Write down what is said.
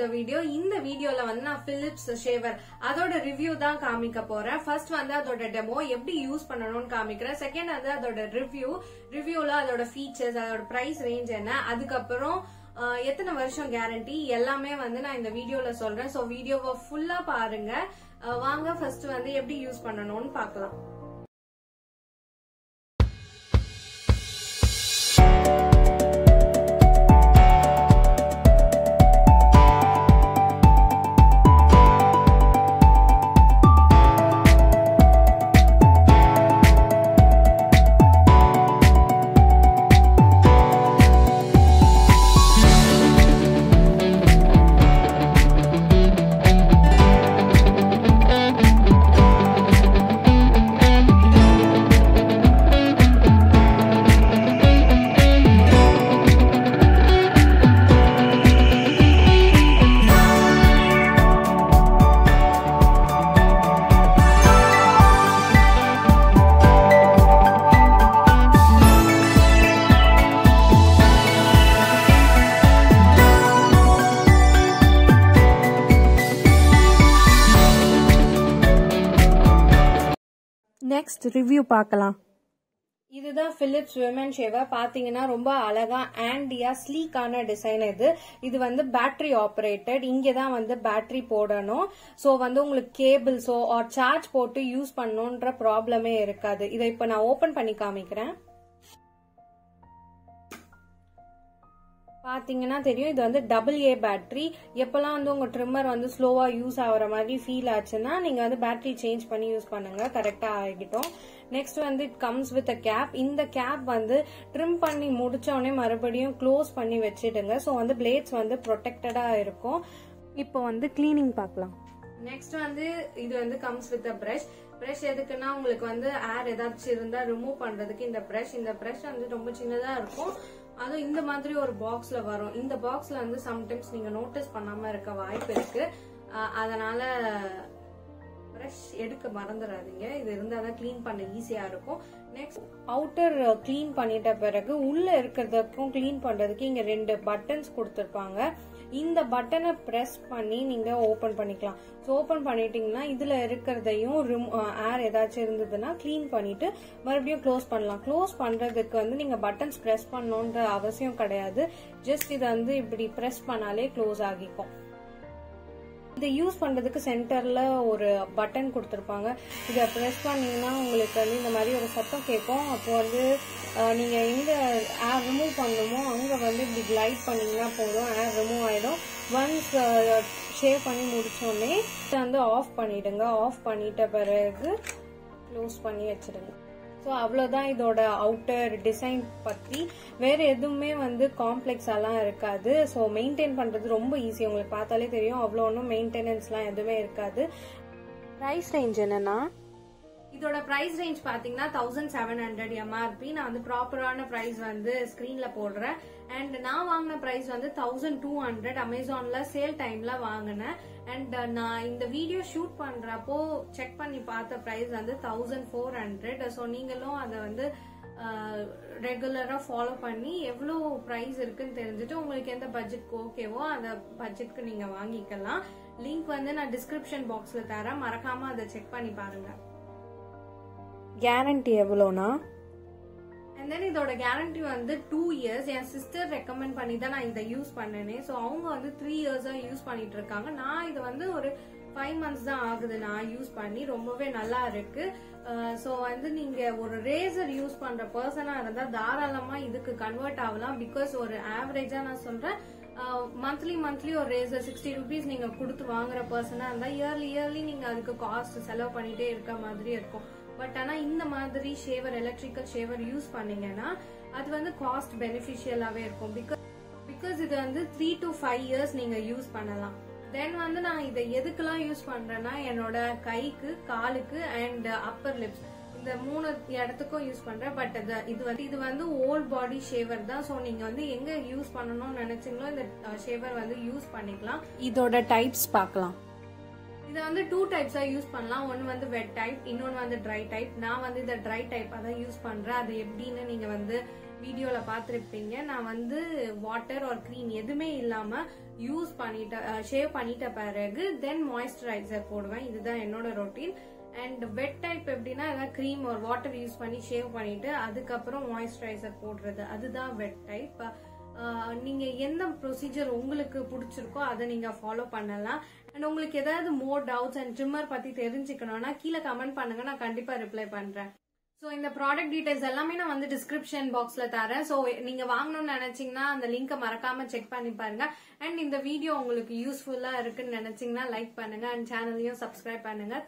the video. இந்த வீடியோல வந்து நான் Philips shaver அதோட ரிவ்யூ தான் காமிக்க போறேன். ஃபர்ஸ்ட் வந்து அதோட டெமோ எப்படி யூஸ் பண்ணணும்னு காமிக்கிறேன். செகண்ட் வந்து அதோட ரிவ்யூல அதோட ஃபீச்சர்ஸ், அதோட பிரைஸ் ரேஞ்ச் என்ன, அதுக்கப்புறம் எத்தனை வருஷம் கேரண்டி எல்லாமே வந்து நான் இந்த வீடியோல சொல்றேன். சோ வீடியோவை ஃபுல்லா பாருங்க. வாங்க ஃபர்ஸ்ட் வந்து எப்படி யூஸ் பண்ணணும்னு பார்க்கலாம். நெக்ஸ்ட் ரிவ்யூ பார்க்கலாம். இதுதான் Philips women shaver. பாத்தீங்கன்னா ரொம்ப அழகா ஆண்டியா ஸ்லீக்கான டிசைன். இது வந்து பேட்டரி ஆபரேட்டட். இங்கதான் வந்து பேட்டரி போடணும். சோ வந்து உங்களுக்கு கேபிள்ஸோ ஆர் சார்ஜ் போட்டு யூஸ் பண்ணணும்ன்ற ப்ராப்ளமே இருக்காது. இதை இப்ப நான் ஓபன் பண்ணி காமிக்கிறேன். பாத்தீங்கன்னா தெரியும், இது வந்து AA பேட்டரி. எப்பெல்லாம் வந்து உங்க ட்ரிம்மர் வந்து ஸ்லோவா யூஸ் ஆகுற மாதிரி ஃபீல் ஆச்சுன்னா நீங்க வந்து பேட்டரி சேஞ்ச் பண்ணி யூஸ் பண்ணுங்க, கரெக்டா ஆகிட்டோம். நெக்ஸ்ட் வந்து it comes with a cap. இந்த கேப் வந்து ட்ரிம் பண்ணி முடிச்ச உடனே மறுபடியும் க்ளோஸ் பண்ணி வச்சிடுங்க. ஸோ வந்து பிளேட்ஸ் வந்து ப்ரொடெக்டடா இருக்கும். இப்போ வந்து கிளீனிங் பார்க்கலாம். நெக்ஸ்ட் வந்து இது வந்து கம்ஸ் வித் அ பிரஷ் எதுக்குன்னா உங்களுக்கு வந்து ஏர் ஏதாச்சும் இருந்தா ரிமூவ் பண்றதுக்கு இந்த பிரஷ் வந்து ரொம்ப சின்னதா இருக்கும். அதுவும் இந்த மாதிரி ஒரு பாக்ஸ்ல வரும். இந்த பாக்ஸ்ல வந்து சம்டைம்ஸ் நீங்க நோட்டீஸ் பண்ணாம இருக்க வாய்ப்பு இருக்கு. அதனால பிரஷ் எடுக்க மறந்துடாதீங்க. இது இருந்தாதான் கிளீன் பண்ண ஈஸியா இருக்கும். நெக்ஸ்ட் அவுட்டர் கிளீன் பண்ணிட்ட பிறகு உள்ள இருக்கிறதுக்கும் கிளீன் பண்றதுக்கு இங்க 2 பட்டன்ஸ் கொடுத்திருப்பாங்க. இந்த பட்டனை பிரஸ் பண்ணி நீங்க ஓபன் பண்ணிக்கலாம். ஸோ ஓபன் பண்ணிட்டீங்கன்னா இதுல இருக்கிறதையும் ஏர் ஏதாச்சும் இருந்ததுன்னா கிளீன் பண்ணிட்டு மறுபடியும் க்ளோஸ் பண்ணலாம். க்ளோஸ் பண்றதுக்கு வந்து நீங்க பட்டன்ஸ் பிரஸ் பண்ணணுன்ற அவசியம் கிடையாது. ஜஸ்ட் இதை வந்து இப்படி பிரஸ் பண்ணாலே க்ளோஸ் ஆகிக்கும். இதை யூஸ் பண்றதுக்கு சென்டர்ல ஒரு பட்டன் கொடுத்திருப்பாங்க. இதை பிரஸ் பண்ணீங்கன்னா உங்களுக்கு வந்து இந்த மாதிரி ஒரு சத்தம் கேட்கும். அப்போ வந்து நீங்க எங்க ஏர் ரிமூவ் பண்ணணுமோ அங்க வந்து இப்படி கிளைட் பண்ணீங்கன்னா போதும், ஏர் ரிமூவ் ஆயிடும். ஒன்ஸ் ஷேவ் பண்ணி முடிச்சோடனே இதை வந்து ஆஃப் பண்ணிடுங்க. ஆஃப் பண்ணிட்ட பிறகு க்ளோஸ் பண்ணி வச்சிடுங்க. ஸோ அவ்வளோதான் இதோட அவுட்டர் டிசைன் பத்தி. வேற எதுவுமே வந்து காம்ப்ளெக்ஸ் எல்லாம் இருக்காது. ஸோ மெயின்டைன் பண்றது ரொம்ப ஈஸி. உங்களுக்கு பார்த்தாலே தெரியும், அவ்வளோ ஒன்றும் மெயின்டெனன்ஸ்லாம் எதுவுமே இருக்காது. ப்ரைஸ் ரேஞ்ச் என்னன்னா, இதோட பிரைஸ் ரேஞ்ச் பாத்தீங்கன்னா 1700 MRP. நான் வந்து ப்ராப்பரான பிரைஸ் வந்து ஸ்கிரீன்ல போடுறேன். அண்ட் நான் வாங்கின பிரைஸ் வந்து 1200 அமேசான்ல சேல் டைம்ல வாங்கினேன். அண்ட் நான் இந்த வீடியோ ஷூட் பண்றப்போ செக் பண்ணி பார்த்த பிரைஸ் வந்து 1400. ஸோ நீங்களும் அதை வந்து ரெகுலரா ஃபாலோ பண்ணி எவ்வளவு பிரைஸ் இருக்குன்னு தெரிஞ்சுட்டு உங்களுக்கு எந்த பட்ஜெட் ஓகேவோ அந்த பட்ஜெட்க்கு நீங்க வாங்கிக்கலாம். லிங்க் வந்து நான் டிஸ்கிரிப்ஷன் பாக்ஸ்ல தரேன், மறக்காம அதை செக் பண்ணி பாருங்க. கேரண்டி எவ்வளோனா, அண்ட் தென் இதோட கேரண்டி வந்து 2 years. என் சிஸ்டர் ரெக்கமெண்ட் பண்ணி தான் நான் இதை யூஸ் பண்ணேனே. ஸோ அவங்க வந்து 3 years யூஸ் பண்ணிட்டு இருக்காங்க. நான் இது வந்து ஒரு 5 months தான் ஆகுது நான் யூஸ் பண்ணி. ரொம்பவே நல்லா இருக்கு. ஸோ வந்து நீங்க ஒரு ரேசர் யூஸ் பண்ற பர்சனா இருந்தா தாராளமா இதுக்கு கன்வெர்ட் ஆகலாம். பிகாஸ் ஒரு ஆவரேஜா நான் சொல்றேன், மந்த்லி ஒரு ரேசர் 60 rupees நீங்க கொடுத்து வாங்குற பர்சனா இருந்தா இயர்லி நீங்க அதுக்கு காஸ்ட் செலவு பண்ணிட்டே இருக்க மாதிரி இருக்கும். பட் ஆனா இந்த மாதிரி ஷேவர், எலக்ட்ரிக்கல் ஷேவர் யூஸ் பண்ணீங்கன்னா அது வந்து காஸ்ட் பெனிஃபிஷியலாவே இருக்கும். பிகாஸ் இது வந்து 3 to 5 years நீங்க யூஸ் பண்ணலாம். தென் வந்து நான் இதை எதுக்கெல்லாம் யூஸ் பண்றேன்னா என்னோட கைக்கு, காலுக்கு அண்ட் அப்பர் லிப்ஸ் இந்த 3 இடத்துக்கும் யூஸ் பண்றேன். பட் இது வந்து ஓல் பாடி ஷேவர் தான். ஸோ நீங்க வந்து எங்க யூஸ் பண்ணணும்னு நினைச்சீங்களோ இந்த ஷேவர் வந்து யூஸ் பண்ணிக்கலாம். இதோட டைப்ஸ் பார்க்கலாம். இத வந்து 2 டைப்ஸா யூஸ் பண்ணலாம். ஒன்னு வந்து வெட் டைப், இன்னொன்னு வந்து ட்ரை டைப். நான் வந்து இந்த ட்ரை டைப் அதான் யூஸ் பண்றேன். அது எப்படின்னு நீங்க வந்து வீடியோல பாத்திருப்பீங்க. நான் வந்து வாட்டர் ஆர் கிரீம் எதுவுமே இல்லாம யூஸ் பண்ணிட்ட ஷேவ் பண்ணிட்ட பிறகு தென் மாய்ஸ்சரைசர் போடுவேன். இதுதான் என்னோட ரொட்டீன். அண்ட் வெட் டைப் எப்படின்னா ஏதாவது கிரீம் ஒரு வாட்டர் யூஸ் பண்ணி ஷேவ் பண்ணிட்டு அதுக்கப்புறம் மாய்ஸ்சரைசர் போடுறது, அதுதான் வெட் டைப். நீங்க எந்த ப்ரொசீஜர் உங்களுக்கு பிடிச்சிருக்கோ அதை நீங்க ஃபாலோ பண்ணலாம். அண்ட் உங்களுக்கு ஏதாவது மோர் டவுட்ஸ் அண்ட் ட்ரிம்மர் பத்தி தெரிஞ்சுக்கணும்னா கீழே கமெண்ட் பண்ணுங்க, நான் கண்டிப்பா ரிப்ளை பண்றேன். ஸோ இந்த ப்ராடக்ட் டீடைல்ஸ் எல்லாமே நான் வந்து டிஸ்கிரிப்ஷன் பாக்ஸ்ல தரேன். ஸோ நீங்க வாங்கணும்னு நினைச்சீங்கன்னா அந்த லிங்கை மறக்காம செக் பண்ணி பாருங்க. அண்ட் இந்த வீடியோ உங்களுக்கு யூஸ்ஃபுல்லா இருக்குன்னு நினைச்சீங்கன்னா லைக் பண்ணுங்க அண்ட் சேனலையும் சப்ஸ்கிரைப் பண்ணுங்க.